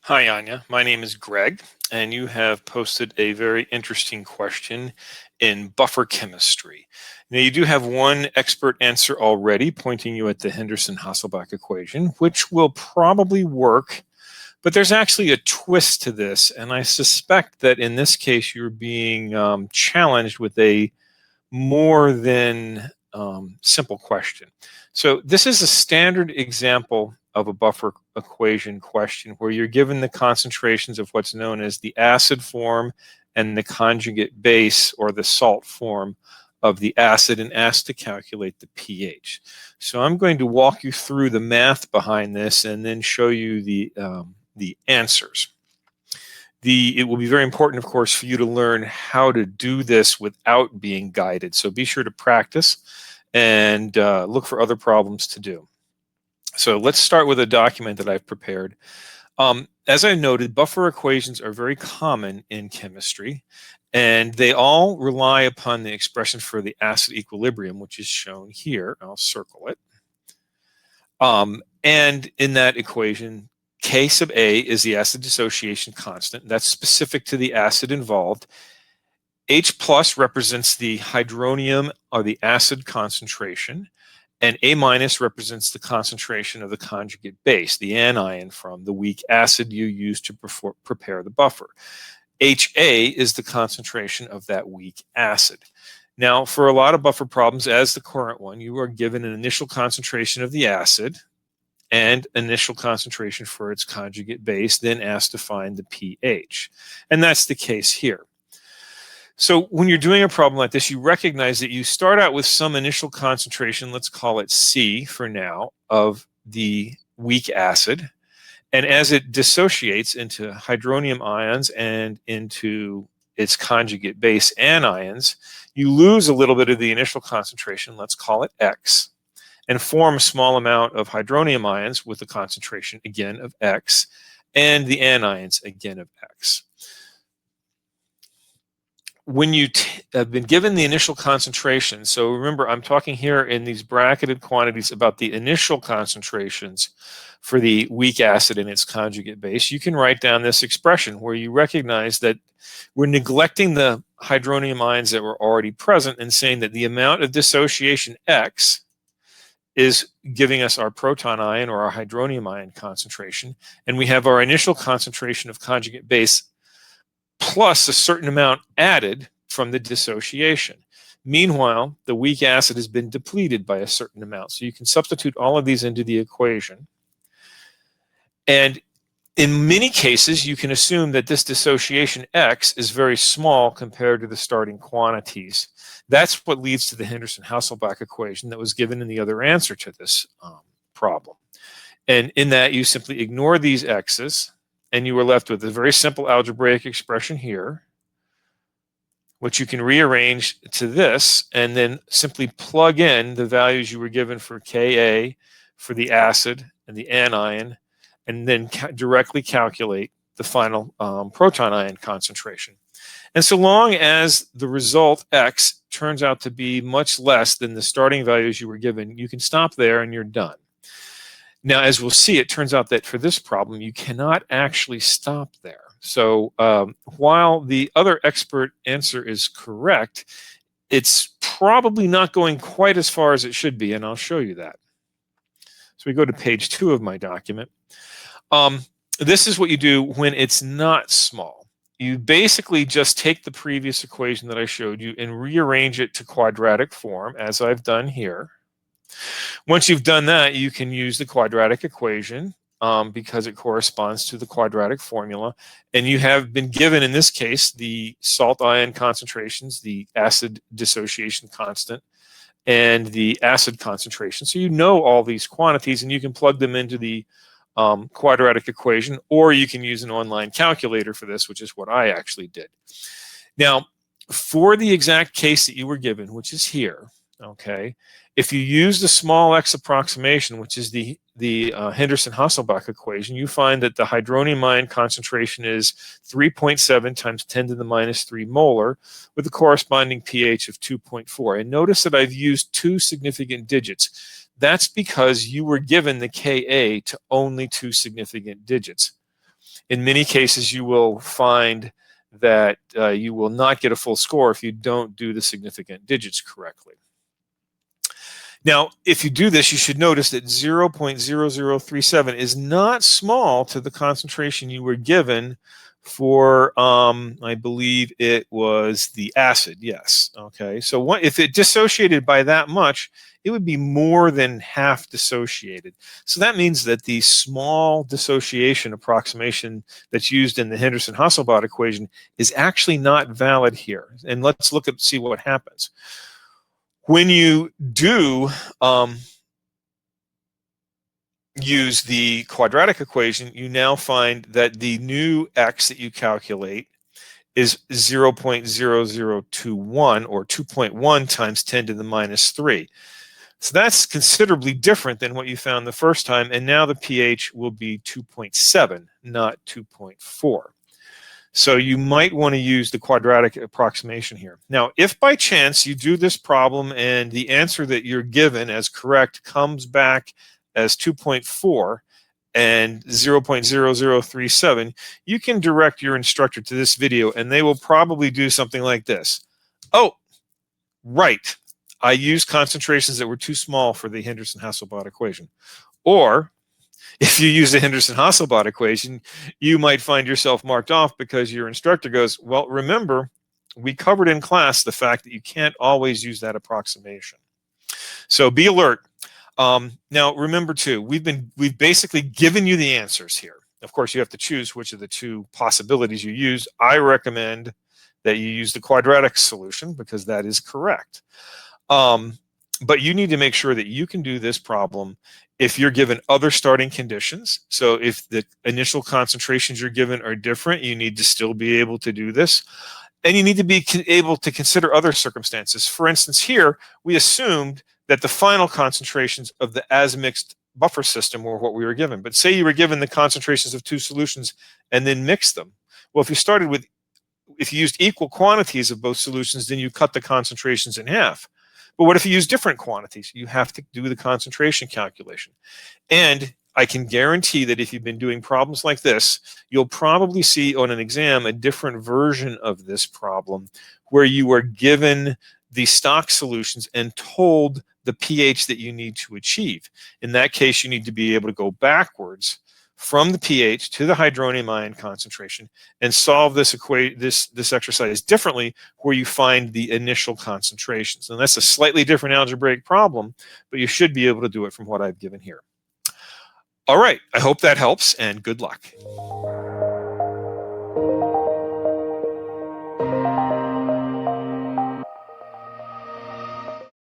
Hi, Anya. My name is Greg, and you have posted a very interesting question in buffer chemistry. Now, you do have one expert answer already pointing you at the Henderson-Hasselbach equation, which will probably work, but there's actually a twist to this, and I suspect that in this case you're being challenged with a more than simple question. So this is a standard example of a buffer equation question where you're given the concentrations of what's known as the acid form and the conjugate base or the salt form of the acid and asked to calculate the pH. So I'm going to walk you through the math behind this and then show you the answers. It will be very important, of course, for you to learn how to do this without being guided. So be sure to practice and look for other problems to do. So let's start with a document that I've prepared. As I noted, buffer equations are very common in chemistry, and they all rely upon the expression for the acid equilibrium, which is shown here. I'll circle it. And in that equation, K sub A is the acid dissociation constant. That's specific to the acid involved. H plus represents the hydronium or the acid concentration, and A minus represents the concentration of the conjugate base, the anion from the weak acid you use to prepare the buffer. HA is the concentration of that weak acid. Now, for a lot of buffer problems, as the current one, you are given an initial concentration of the acid and initial concentration for its conjugate base, then asked to find the pH. And that's the case here. So when you're doing a problem like this, you recognize that you start out with some initial concentration, let's call it C for now, of the weak acid. And as it dissociates into hydronium ions and into its conjugate base anions, you lose a little bit of the initial concentration, let's call it X, and form a small amount of hydronium ions with a concentration, again, of X, and the anions, again, of X. When you have been given the initial concentration, so remember, I'm talking here in these bracketed quantities about the initial concentrations for the weak acid and its conjugate base, you can write down this expression where you recognize that we're neglecting the hydronium ions that were already present and saying that the amount of dissociation X is giving us our proton ion or our hydronium ion concentration, and we have our initial concentration of conjugate base plus a certain amount added from the dissociation. Meanwhile, the weak acid has been depleted by a certain amount. So you can substitute all of these into the equation. And in many cases, you can assume that this dissociation X is very small compared to the starting quantities. That's what leads to the Henderson-Hasselbach equation that was given in the other answer to this problem. And in that, you simply ignore these X's, and you were left with a very simple algebraic expression here, which you can rearrange to this, and then simply plug in the values you were given for Ka, for the acid and the anion, and then directly calculate the final proton ion concentration. And so long as the result X turns out to be much less than the starting values you were given, you can stop there and you're done. Now, as we'll see, it turns out that for this problem, you cannot actually stop there. So while the other expert answer is correct, it's probably not going quite as far as it should be, and I'll show you that. So we go to page 2 of my document. This is what you do when it's not small. You basically just take the previous equation that I showed you and rearrange it to quadratic form, as I've done here. Once you've done that, you can use the quadratic equation because it corresponds to the quadratic formula. And you have been given, in this case, the salt ion concentrations, the acid dissociation constant, and the acid concentration. So you know all these quantities, and you can plug them into the quadratic equation, or you can use an online calculator for this, which is what I actually did. Now, for the exact case that you were given, which is here, okay, if you use the small x approximation, which is the Henderson-Hasselbach equation, you find that the hydronium ion concentration is 3.7 times 10 to the minus 3 molar with a corresponding pH of 2.4. And notice that I've used 2 significant digits. That's because you were given the Ka to only 2 significant digits. In many cases, you will find that you will not get a full score if you don't do the significant digits correctly. Now, if you do this, you should notice that 0.0037 is not small to the concentration you were given for, I believe it was the acid, yes. Okay, so if it dissociated by that much, it would be more than half dissociated. So that means that the small dissociation approximation that's used in the Henderson-Hasselbach equation is actually not valid here. And let's look at see what happens. When you do use the quadratic equation, you now find that the new x that you calculate is 0.0021 or 2.1 times 10 to the minus 3. So that's considerably different than what you found the first time, and now the pH will be 2.7, not 2.4. So you might want to use the quadratic approximation here. Now, if by chance you do this problem and the answer that you're given as correct comes back as 2.4 and 0.0037, you can direct your instructor to this video and they will probably do something like this. Oh, right. I used concentrations that were too small for the Henderson-Hasselbach equation. Or if you use the Henderson-Hasselbach equation, you might find yourself marked off because your instructor goes, well, remember, we covered in class the fact that you can't always use that approximation. So be alert. Now, remember, too, we've basically given you the answers here. Of course, you have to choose which of the two possibilities you use. I recommend that you use the quadratic solution because that is correct. But you need to make sure that you can do this problem if you're given other starting conditions. So if the initial concentrations you're given are different, you need to still be able to do this. And you need to be able to consider other circumstances. For instance, here, we assumed that the final concentrations of the as-mixed buffer system were what we were given. But say you were given the concentrations of two solutions and then mixed them. Well, if you used equal quantities of both solutions, then you cut the concentrations in half. But what if you use different quantities? You have to do the concentration calculation. And I can guarantee that if you've been doing problems like this, you'll probably see on an exam a different version of this problem where you are given the stock solutions and told the pH that you need to achieve. In that case, you need to be able to go backwards from the pH to the hydronium ion concentration and solve this exercise differently where you find the initial concentrations. And that's a slightly different algebraic problem, but you should be able to do it from what I've given here. All right, I hope that helps and good luck.